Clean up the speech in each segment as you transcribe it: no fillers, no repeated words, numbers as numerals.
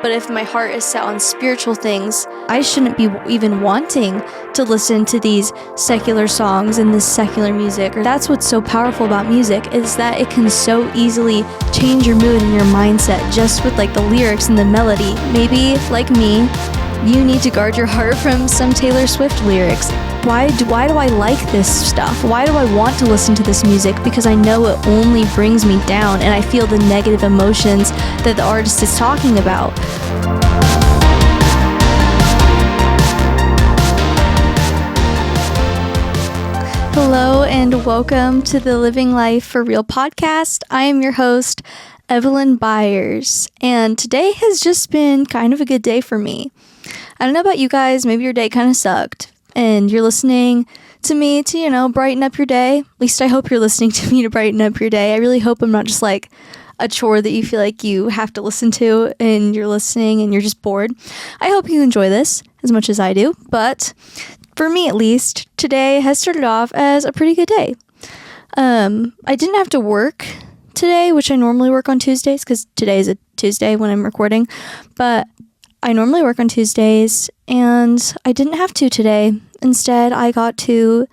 But if my heart is set on spiritual things, I shouldn't be even wanting to listen to these secular songs and this secular music. That's what's so powerful about music, is that it can so easily change your mood and your mindset just with like the lyrics and the melody. Maybe, like me, you need to guard your heart from some Taylor Swift lyrics. Why do I like this stuff? Why do I want to listen to this music? Because I know it only brings me down and I feel the negative emotions that the artist is talking about. Hello and welcome to the Living Life for Real podcast. I am your host, Evelyn Byers, and today has just been kind of a good day for me. I don't know about you guys, maybe your day kind of sucked and you're listening to me to, brighten up your day. At least I hope you're listening to me to brighten up your day. I really hope I'm not just like a chore that you feel like you have to listen to and you're listening and you're just bored. I hope you enjoy this as much as I do, but for me at least, today has started off as a pretty good day. I didn't have to work today, which I normally work on Tuesdays because today is a Tuesday when I'm recording, but I normally work on Tuesdays and I didn't have to today. Instead, I got to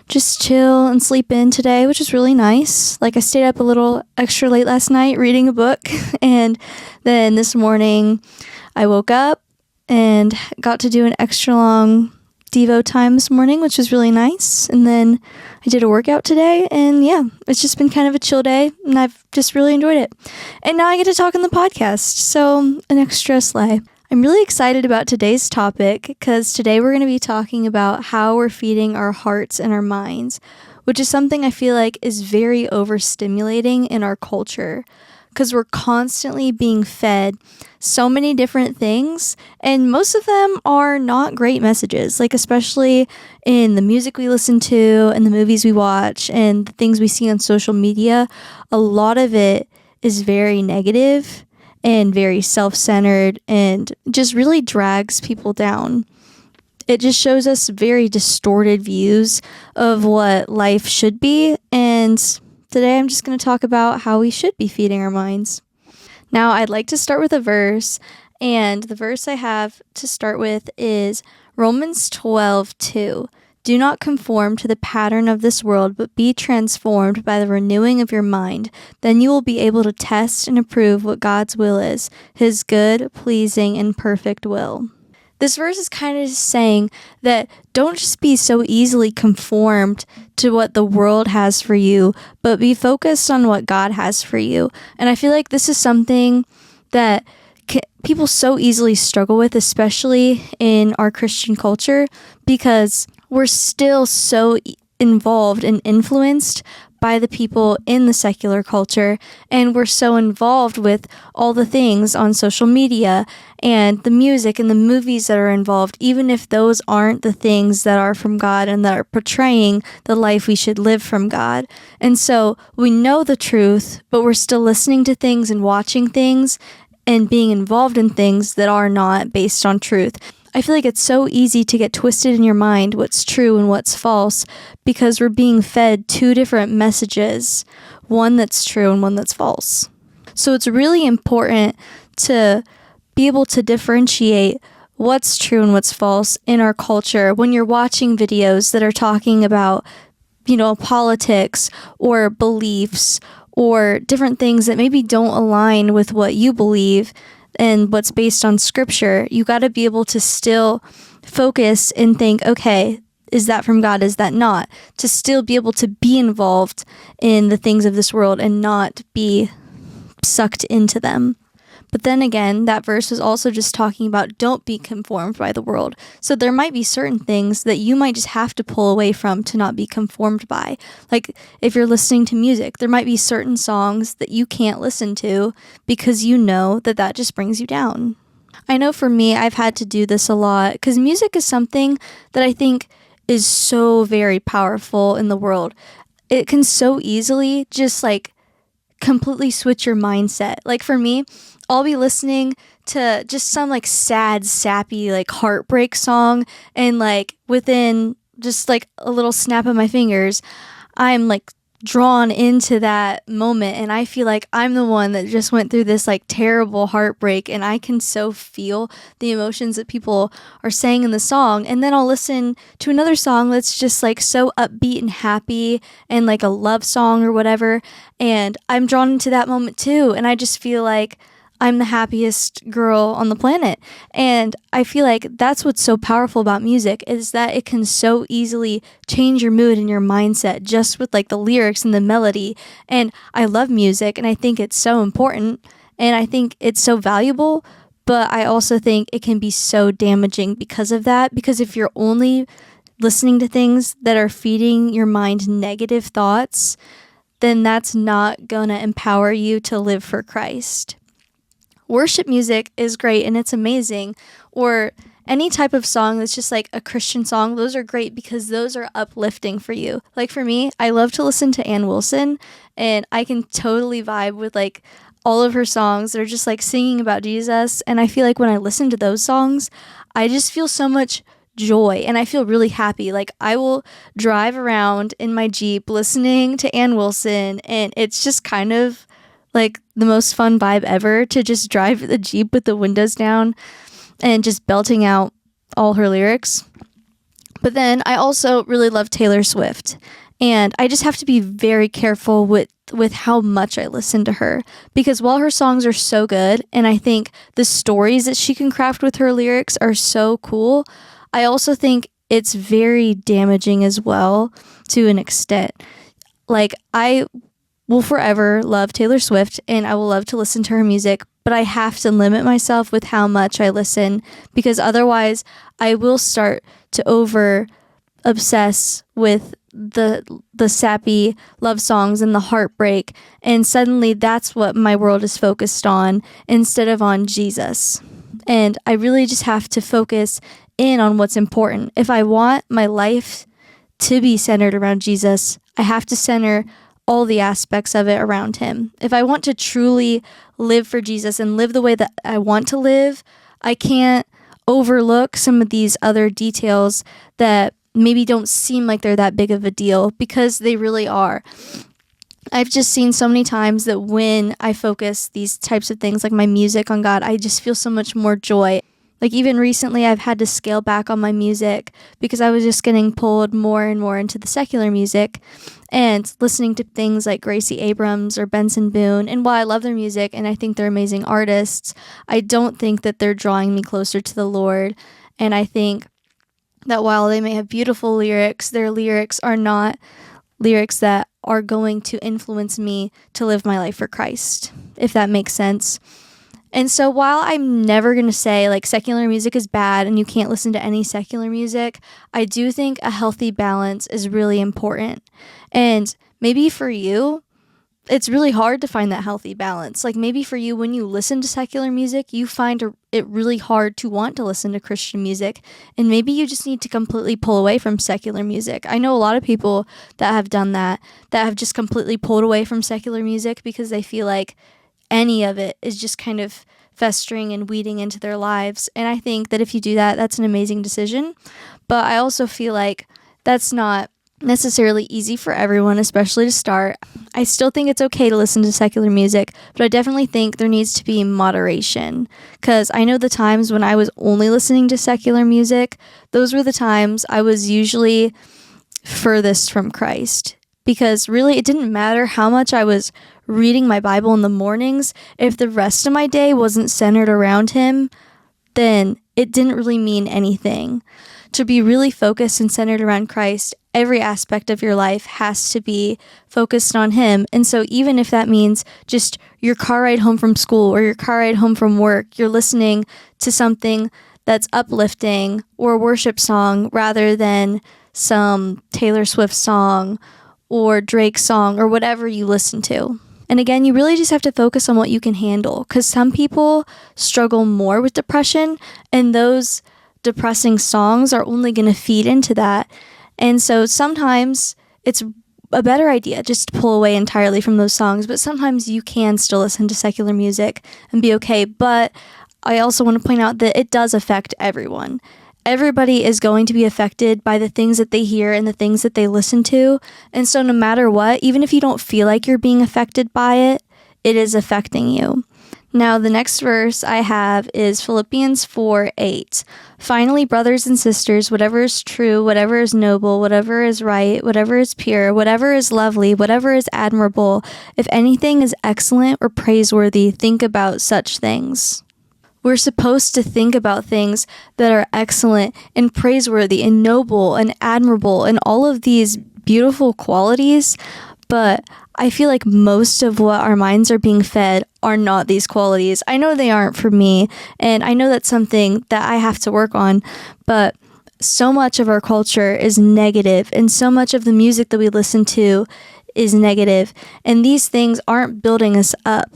just chill and sleep in today, which is really nice. Like I stayed up a little extra late last night reading a book, and then this morning I woke up and got to do an extra long Devo time this morning, which was really nice. And then I did a workout today, and yeah, it's just been kind of a chill day and I've just really enjoyed it. And now I get to talk on the podcast, so an extra slay. I'm really excited about today's topic because today we're going to be talking about how we're feeding our hearts and our minds, which is something I feel like is very overstimulating in our culture because we're constantly being fed so many different things, and most of them are not great messages, like especially in the music we listen to and the movies we watch and the things we see on social media. A lot of it is very negative and very self-centered and just really drags people down. It just shows us very distorted views of what life should be, and today I'm just going to talk about how we should be feeding our minds. Now, I'd like to start with a verse, and the verse I have to start with is Romans 12:2. Do not conform to the pattern of this world, but be transformed by the renewing of your mind. Then you will be able to test and approve what God's will is, His good, pleasing, and perfect will. This verse is kind of saying that don't just be so easily conformed to what the world has for you, but be focused on what God has for you. And I feel like this is something that people so easily struggle with, especially in our Christian culture, because we're still so involved and influenced by the people in the secular culture, and we're so involved with all the things on social media and the music and the movies that are involved, even if those aren't the things that are from God and that are portraying the life we should live from God. And so we know the truth, but we're still listening to things and watching things and being involved in things that are not based on truth. I feel like it's so easy to get twisted in your mind what's true and what's false because we're being fed two different messages, one that's true and one that's false. So it's really important to be able to differentiate what's true and what's false in our culture when you're watching videos that are talking about, politics or beliefs or different things that maybe don't align with what you believe and what's based on scripture. You got to be able to still focus and think, okay, is that from God? Is that not? To still be able to be involved in the things of this world and not be sucked into them. But then again, that verse was also just talking about don't be conformed by the world. So there might be certain things that you might just have to pull away from to not be conformed by. Like if you're listening to music, there might be certain songs that you can't listen to because you know that just brings you down. I know for me, I've had to do this a lot because music is something that I think is so very powerful in the world. It can so easily just completely switch your mindset. Like for me, I'll be listening to just some sad, sappy, heartbreak song, and within just a little snap of my fingers, I'm drawn into that moment, and I feel like I'm the one that just went through this like terrible heartbreak, and I can so feel the emotions that people are saying in the song. And then I'll listen to another song that's just like so upbeat and happy and like a love song or whatever, and I'm drawn into that moment too, and I just feel like I'm the happiest girl on the planet. And I feel like that's what's so powerful about music, is that it can so easily change your mood and your mindset just with like the lyrics and the melody. And I love music, and I think it's so important, and I think it's so valuable, but I also think it can be so damaging because of that. Because if you're only listening to things that are feeding your mind negative thoughts, then that's not gonna empower you to live for Christ. Worship music is great and it's amazing, or any type of song that's just like a Christian song. Those are great because those are uplifting for you. Like for me, I love to listen to Ann Wilson, and I can totally vibe with like all of her songs. They're just like singing about Jesus, and I feel like when I listen to those songs, I just feel so much joy and I feel really happy. Like I will drive around in my Jeep listening to Ann Wilson, and it's just kind of like the most fun vibe ever to just drive the Jeep with the windows down and just belting out all her lyrics. But then I also really love Taylor Swift, and I just have to be very careful with how much I listen to her, because while her songs are so good and I think the stories that she can craft with her lyrics are so cool, I also think it's very damaging as well to an extent. Like I will forever love Taylor Swift, and I will love to listen to her music, but I have to limit myself with how much I listen, because otherwise I will start to over obsess with the sappy love songs and the heartbreak, and suddenly that's what my world is focused on instead of on Jesus. And I really just have to focus in on what's important. If I want my life to be centered around Jesus, I have to center all the aspects of it around him. If I want to truly live for Jesus and live the way that I want to live, I can't overlook some of these other details that maybe don't seem like they're that big of a deal, because they really are. I've just seen so many times that when I focus these types of things like my music on God, I just feel so much more joy. Like even recently I've had to scale back on my music because I was just getting pulled more and more into the secular music and listening to things like Gracie Abrams or Benson Boone. And while I love their music and I think they're amazing artists, I don't think that they're drawing me closer to the Lord. And I think that while they may have beautiful lyrics, their lyrics are not lyrics that are going to influence me to live my life for Christ, if that makes sense. And so while I'm never going to say like secular music is bad and you can't listen to any secular music, I do think a healthy balance is really important. And maybe for you, it's really hard to find that healthy balance. Like maybe for you, when you listen to secular music, you find it really hard to want to listen to Christian music. And maybe you just need to completely pull away from secular music. I know a lot of people that have done that have just completely pulled away from secular music because they feel like any of it is just kind of festering and weeding into their lives. And I think that if you do that, that's an amazing decision. But I also feel like that's not necessarily easy for everyone, especially to start. I still think it's okay to listen to secular music, but I definitely think there needs to be moderation, because I know the times when I was only listening to secular music, those were the times I was usually furthest from Christ, because really it didn't matter how much I was reading my Bible in the mornings. If the rest of my day wasn't centered around him, then it didn't really mean anything. To be really focused and centered around Christ, every aspect of your life has to be focused on him. And so even if that means just your car ride home from school or your car ride home from work, you're listening to something that's uplifting or a worship song rather than some Taylor Swift song or Drake song or whatever you listen to. And again, you really just have to focus on what you can handle, because some people struggle more with depression, and those depressing songs are only going to feed into that. And so sometimes it's a better idea just to pull away entirely from those songs, but sometimes you can still listen to secular music and be okay. But I also want to point out that it does affect everyone. everybody is going to be affected by the things that they hear and the things that they listen to. And so no matter what, even if you don't feel like you're being affected by it, it is affecting you. Now, the next verse I have is Philippians 4:8. Finally, brothers and sisters, whatever is true, whatever is noble, whatever is right, whatever is pure, whatever is lovely, whatever is admirable, if anything is excellent or praiseworthy, think about such things. We're supposed to think about things that are excellent and praiseworthy and noble and admirable and all of these beautiful qualities, but I feel like most of what our minds are being fed are not these qualities. I know they aren't for me, and I know that's something that I have to work on, but so much of our culture is negative, and so much of the music that we listen to is negative, and these things aren't building us up.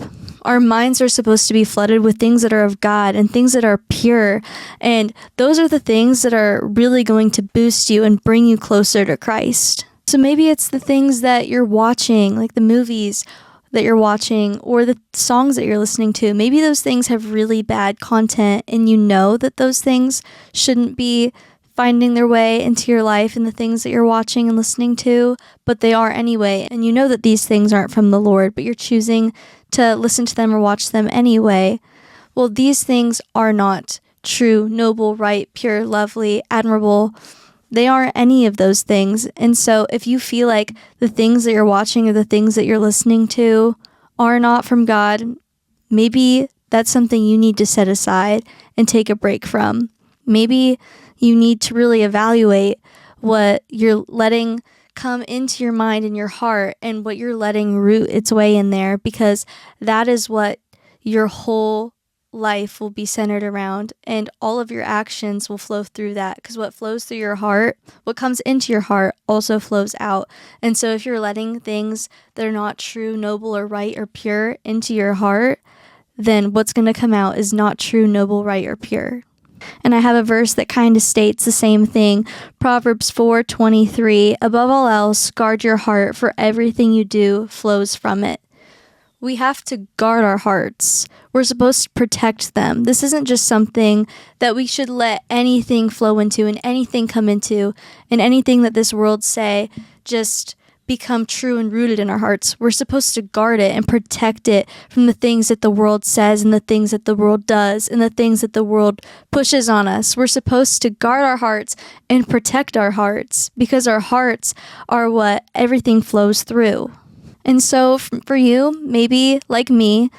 Our minds are supposed to be flooded with things that are of God and things that are pure, and those are the things that are really going to boost you and bring you closer to Christ. So maybe it's the things that you're watching, like the movies that you're watching or the songs that you're listening to. Maybe those things have really bad content and you know that those things shouldn't be finding their way into your life and the things that you're watching and listening to, but they are anyway. And you know that these things aren't from the Lord, but you're choosing to listen to them or watch them anyway. Well, these things are not true, noble, right, pure, lovely, admirable. They aren't any of those things. And so if you feel like the things that you're watching or the things that you're listening to are not from God, maybe that's something you need to set aside and take a break from. Maybe you need to really evaluate what you're letting come into your mind and your heart and what you're letting root its way in there, because that is what your whole life will be centered around, and all of your actions will flow through that, because what flows through your heart, what comes into your heart, also flows out. And so if you're letting things that are not true, noble, or right, or pure into your heart, then what's going to come out is not true, noble, right, or pure. And I have a verse that kind of states the same thing. Proverbs 4:23, above all else, guard your heart, for everything you do flows from it. We have to guard our hearts. We're supposed to protect them. This isn't just something that we should let anything flow into and anything come into, and anything that this world say just become true and rooted in our hearts. We're supposed to guard it and protect it from the things that the world says and the things that the world does and the things that the world pushes on us. We're supposed to guard our hearts and protect our hearts, because our hearts are what everything flows through. And so for you, maybe like me,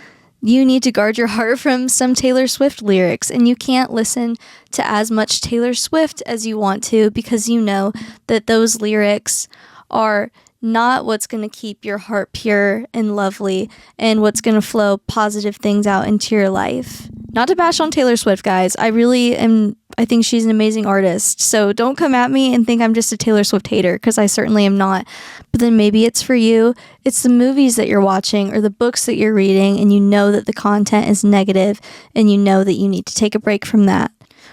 you need to guard your heart from some Taylor Swift lyrics, and you can't listen to as much Taylor Swift as you want to, because you know that those lyrics are not what's going to keep your heart pure and lovely and what's going to flow positive things out into your life. Not to bash on Taylor Swift, guys. I think she's an amazing artist. So don't come at me and think I'm just a Taylor Swift hater, because I certainly am not. But then maybe it's for you. It's the movies that you're watching or the books that you're reading, and you know that the content is negative and you know that you need to take a break from that.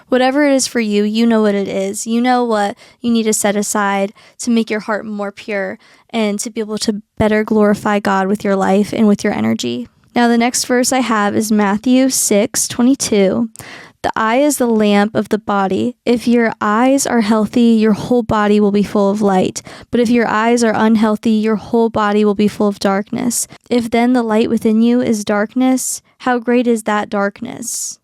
Whatever it is for you, you know what it is. You know what you need to set aside to make your heart more pure and to be able to better glorify God with your life and with your energy. Now, the next verse I have is Matthew 6:22. The eye is the lamp of the body. If your eyes are healthy, your whole body will be full of light. But if your eyes are unhealthy, your whole body will be full of darkness. If then the light within you is darkness, how great is that darkness?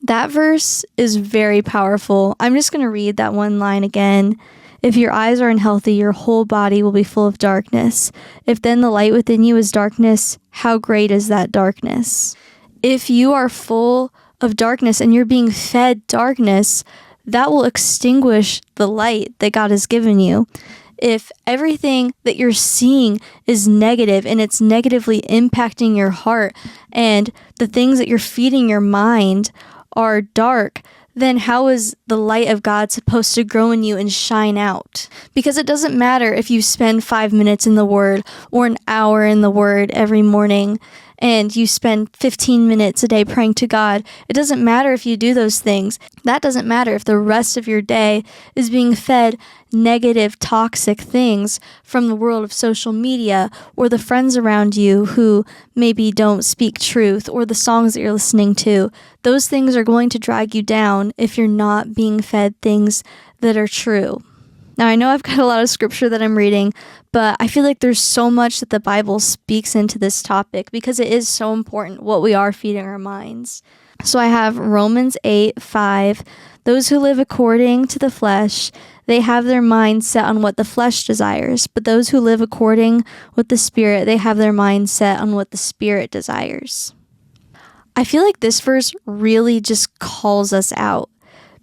That verse is very powerful. I'm just going to read that one line again. If your eyes are unhealthy, your whole body will be full of darkness. If then the light within you is darkness, how great is that darkness? If you are full of darkness and you're being fed darkness, that will extinguish the light that God has given you. If everything that you're seeing is negative and it's negatively impacting your heart, and the things that you're feeding your mind are dark, then how is the light of God supposed to grow in you and shine out? Because it doesn't matter if you spend 5 minutes in the Word or an hour in the Word every morning and you spend 15 minutes a day praying to God, it doesn't matter if you do those things. That doesn't matter if the rest of your day is being fed negative, toxic things from the world of social media, or the friends around you who maybe don't speak truth, or the songs that you're listening to. Those things are going to drag you down if you're not being fed things that are true. Now, I know I've got a lot of scripture that I'm reading, but I feel like there's so much that the Bible speaks into this topic because it is so important what we are feeding our minds. So I have Romans 8:5. Those who live according to the flesh, they have their mind set on what the flesh desires. But those who live according with the Spirit, they have their mind set on what the Spirit desires. I feel like this verse really just calls us out.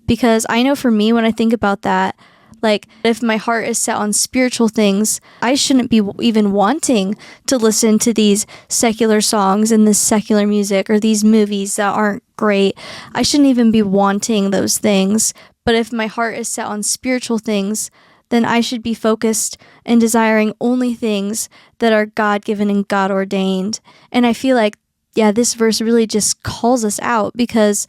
Because I know for me, when I think about that, like, if my heart is set on spiritual things, I shouldn't be even wanting to listen to these secular songs and this secular music or these movies that aren't great. I shouldn't even be wanting those things. But if my heart is set on spiritual things, then I should be focused and desiring only things that are God-given and God-ordained. And I feel like, this verse really just calls us out because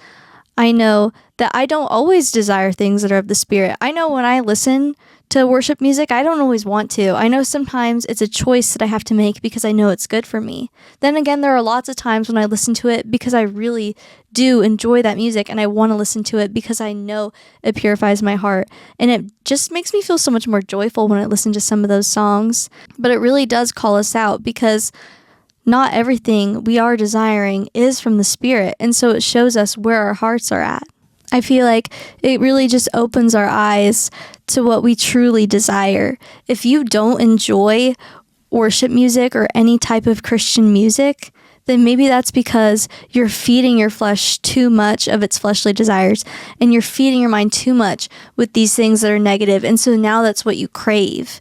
I know that I don't always desire things that are of the Spirit. I know when I listen to worship music, I don't always want to. I know sometimes it's a choice that I have to make because I know it's good for me. Then again, there are lots of times when I listen to it because I really do enjoy that music and I want to listen to it because I know it purifies my heart. And it just makes me feel so much more joyful when I listen to some of those songs. But it really does call us out because not everything we are desiring is from the Spirit, and so it shows us where our hearts are at. I feel like it really just opens our eyes to what we truly desire. If you don't enjoy worship music or any type of Christian music, then maybe that's because you're feeding your flesh too much of its fleshly desires, and you're feeding your mind too much with these things that are negative, and so now that's what you crave.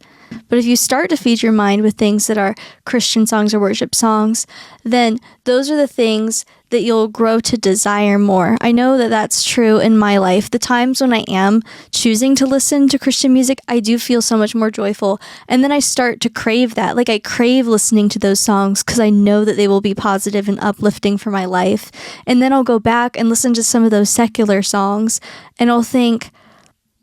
But if you start to feed your mind with things that are Christian songs or worship songs, then those are the things that you'll grow to desire more. I know that that's true in my life. The times when I am choosing to listen to Christian music, I do feel so much more joyful. And then I start to crave that. Like, I crave listening to those songs because I know that they will be positive and uplifting for my life. And then I'll go back and listen to some of those secular songs and I'll think,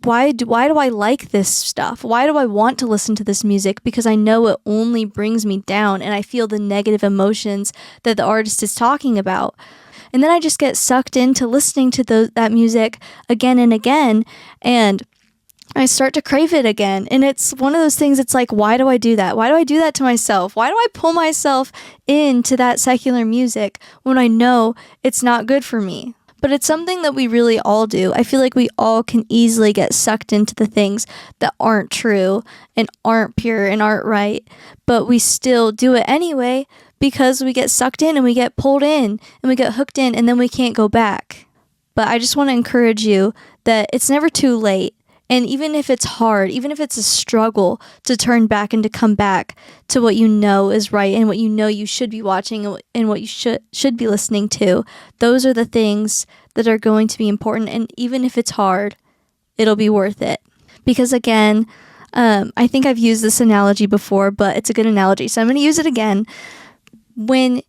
why do I like this stuff? Why do I want to listen to this music? Because I know it only brings me down and I feel the negative emotions that the artist is talking about. And then I just get sucked into listening to that music again and again, and I start to crave it again. And it's one of those things, it's like, why do I do that? Why do I do that to myself? Why do I pull myself into that secular music when I know it's not good for me? But it's something that we really all do. I feel like we all can easily get sucked into the things that aren't true and aren't pure and aren't right. But we still do it anyway because we get sucked in and we get pulled in and we get hooked in and then we can't go back. But I just want to encourage you that it's never too late. And even if it's hard, even if it's a struggle to turn back and to come back to what you know is right and what you know you should be watching and what you should be listening to, those are the things that are going to be important. And even if it's hard, it'll be worth it. Because again, I think I've used this analogy before, but it's a good analogy, so I'm going to use it again. When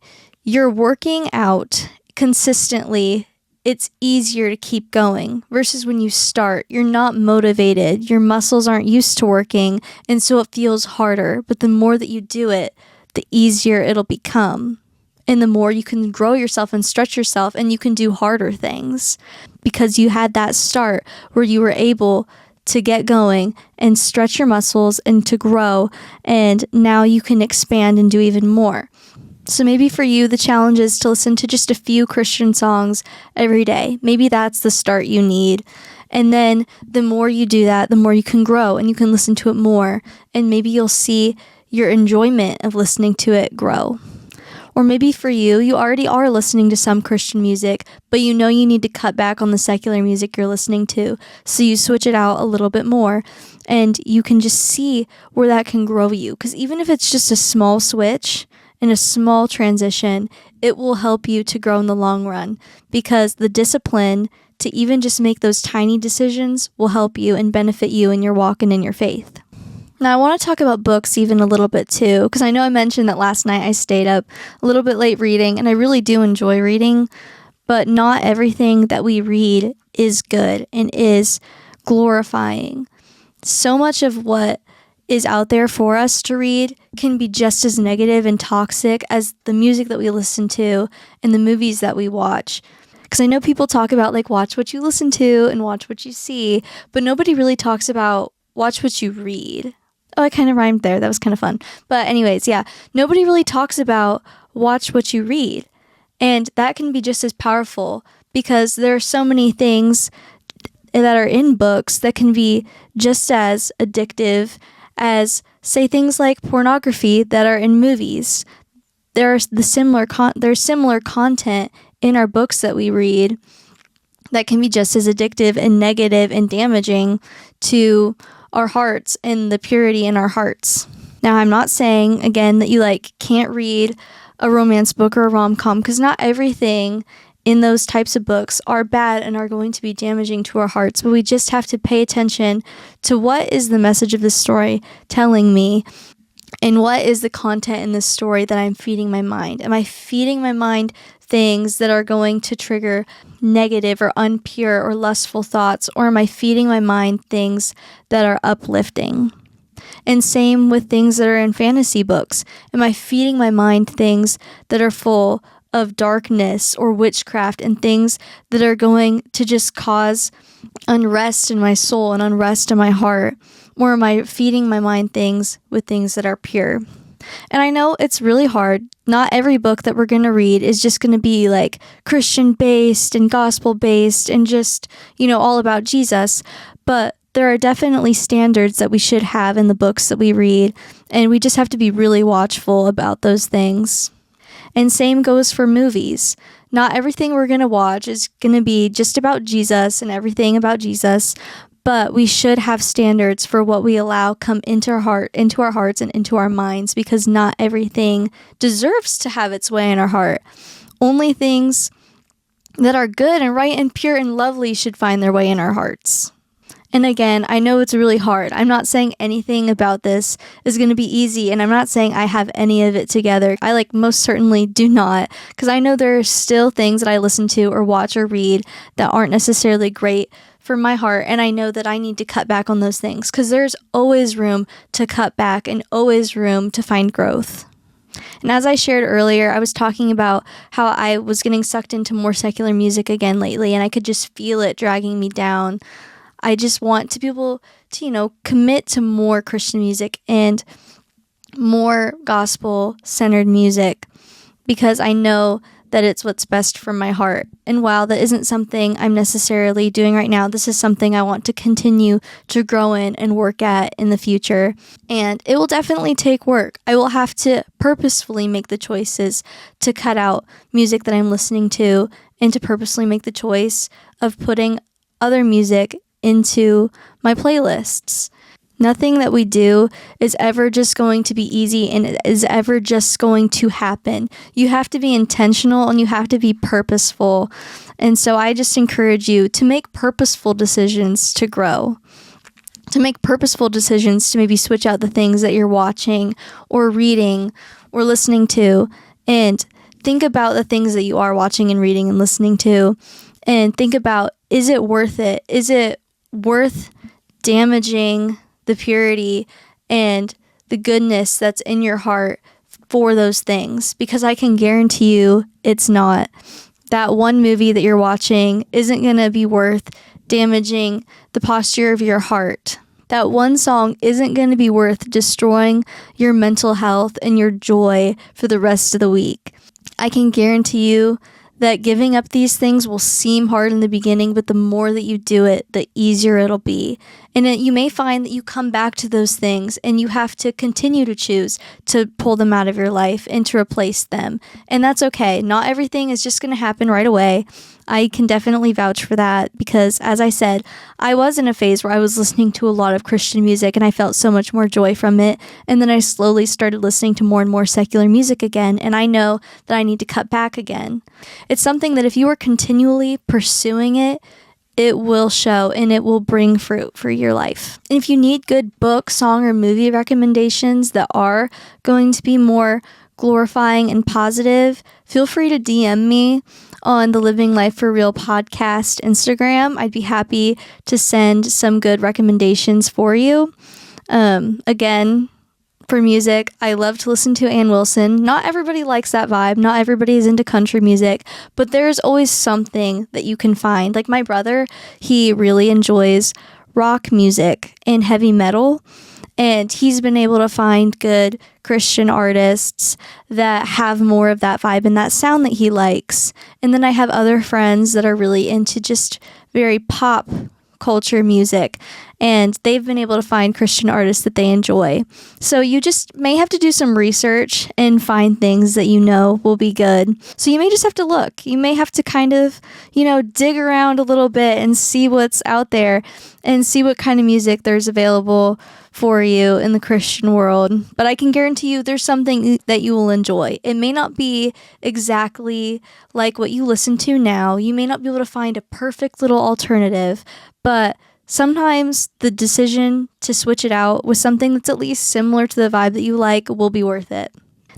you're working out consistently, it's easier to keep going versus when you start, you're not motivated, your muscles aren't used to working, and so it feels harder. But the more that you do it, the easier it'll become. And the more you can grow yourself and stretch yourself, and you can do harder things because you had that start where you were able to get going and stretch your muscles and to grow, and now you can expand and do even more. So maybe for you, the challenge is to listen to just a few Christian songs every day. Maybe that's the start you need. And then the more you do that, the more you can grow and you can listen to it more. And maybe you'll see your enjoyment of listening to it grow. Or maybe for you, you already are listening to some Christian music, but you know you need to cut back on the secular music you're listening to. So you switch it out a little bit more. And you can just see where that can grow you. Because even if it's just a small switch, in a small transition, it will help you to grow in the long run, because the discipline to even just make those tiny decisions will help you and benefit you in your walk and in your faith. Now, I want to talk about books even a little bit too, because I know I mentioned that last night I stayed up a little bit late reading, and I really do enjoy reading, but not everything that we read is good and is glorifying. So much of what is out there for us to read can be just as negative and toxic as the music that we listen to and the movies that we watch. Because I know people talk about like watch what you listen to and watch what you see, but nobody really talks about watch what you read. Oh, I kind of rhymed there. That was kind of fun. But anyways, yeah, nobody really talks about watch what you read. And that can be just as powerful because there are so many things that are in books that can be just as addictive as, say, things like pornography that are in movies. There's similar content in our books that we read that can be just as addictive and negative and damaging to our hearts and the purity in our hearts. Now, I'm not saying, again, that you can't read a romance book or a rom-com, because not everything in those types of books are bad and are going to be damaging to our hearts, but we just have to pay attention to what is the message of the story telling me, and what is the content in this story that I'm feeding my mind. Am I feeding my mind things that are going to trigger negative or impure or lustful thoughts, or am I feeding my mind things that are uplifting? And same with things that are in fantasy books. Am I feeding my mind things that are full of darkness or witchcraft and things that are going to just cause unrest in my soul and unrest in my heart? Or am I feeding my mind things with things that are pure? And I know it's really hard. Not every book that we're going to read is just going to be like Christian based and gospel based and just, all about Jesus. But there are definitely standards that we should have in the books that we read. And we just have to be really watchful about those things. And same goes for movies. Not everything we're going to watch is going to be just about Jesus and everything about Jesus. But we should have standards for what we allow come into our hearts and into our minds, because not everything deserves to have its way in our heart. Only things that are good and right and pure and lovely should find their way in our hearts. And again, I know it's really hard. I'm not saying anything about this is going to be easy, and I'm not saying I have any of it together. I most certainly do not, because I know there are still things that I listen to or watch or read that aren't necessarily great for my heart, and I know that I need to cut back on those things, because there's always room to cut back and always room to find growth. And as I shared earlier, I was talking about how I was getting sucked into more secular music again lately, and I could just feel it dragging me down. I just want to be able to, commit to more Christian music and more gospel-centered music, because I know that it's what's best for my heart. And while that isn't something I'm necessarily doing right now, this is something I want to continue to grow in and work at in the future. And it will definitely take work. I will have to purposefully make the choices to cut out music that I'm listening to, and to purposely make the choice of putting other music into my playlists. Nothing that we do is ever just going to be easy and is ever just going to happen. You have to be intentional and you have to be purposeful. And so I just encourage you to make purposeful decisions to grow, to make purposeful decisions to maybe switch out the things that you're watching or reading or listening to, and think about the things that you are watching and reading and listening to, and think about, is it worth it? Is it worth damaging the purity and the goodness that's in your heart for those things? Because I can guarantee you it's not. That one movie that you're watching isn't going to be worth damaging the posture of your heart. That one song isn't going to be worth destroying your mental health and your joy for the rest of the week. I can guarantee you that giving up these things will seem hard in the beginning, but the more that you do it, the easier it'll be. And you may find that you come back to those things and you have to continue to choose to pull them out of your life and to replace them. And that's okay. Not everything is just going to happen right away. I can definitely vouch for that, because as I said, I was in a phase where I was listening to a lot of Christian music and I felt so much more joy from it. And then I slowly started listening to more and more secular music again. And I know that I need to cut back again. It's something that if you are continually pursuing it, it will show and it will bring fruit for your life. And if you need good book, song, or movie recommendations that are going to be more glorifying and positive, feel free to DM me on the Living Life for Real podcast Instagram. I'd be happy to send some good recommendations for you. Again, for music, I love to listen to Ann Wilson. Not everybody likes that vibe. Not everybody is into country music, but there's always something that you can find. Like my brother, he really enjoys rock music and heavy metal, and he's been able to find good Christian artists that have more of that vibe and that sound that he likes. And then I have other friends that are really into just very pop culture music, and they've been able to find Christian artists that they enjoy. So you just may have to do some research and find things that you know will be good. So you may just have to look. You may have to kind of, dig around a little bit and see what's out there and see what kind of music there's available for you in the Christian world. But I can guarantee you there's something that you will enjoy. It may not be exactly like what you listen to now. You may not be able to find a perfect little alternative, but sometimes the decision to switch it out with something that's at least similar to the vibe that you like will be worth it.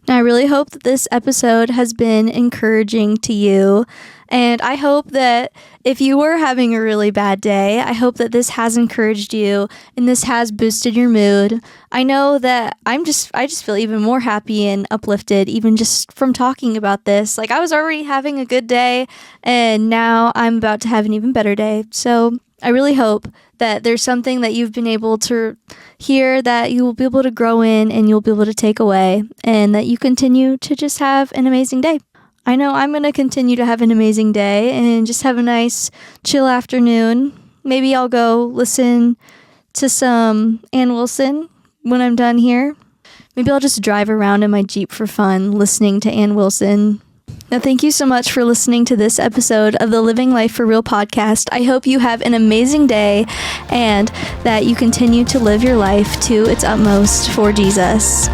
Now, I really hope that this episode has been encouraging to you, and I hope that if you were having a really bad day, I hope that this has encouraged you and this has boosted your mood. I know that I just feel even more happy and uplifted even just from talking about this. Like, I was already having a good day, and now I'm about to have an even better day. So I really hope that there's something that you've been able to hear that you will be able to grow in and you'll be able to take away, and that you continue to just have an amazing day. I know I'm going to continue to have an amazing day and just have a nice chill afternoon. Maybe I'll go listen to some Ann Wilson when I'm done here. Maybe I'll just drive around in my Jeep for fun listening to Ann Wilson. Now, thank you so much for listening to this episode of the Living Life for Real podcast. I hope you have an amazing day and that you continue to live your life to its utmost for Jesus.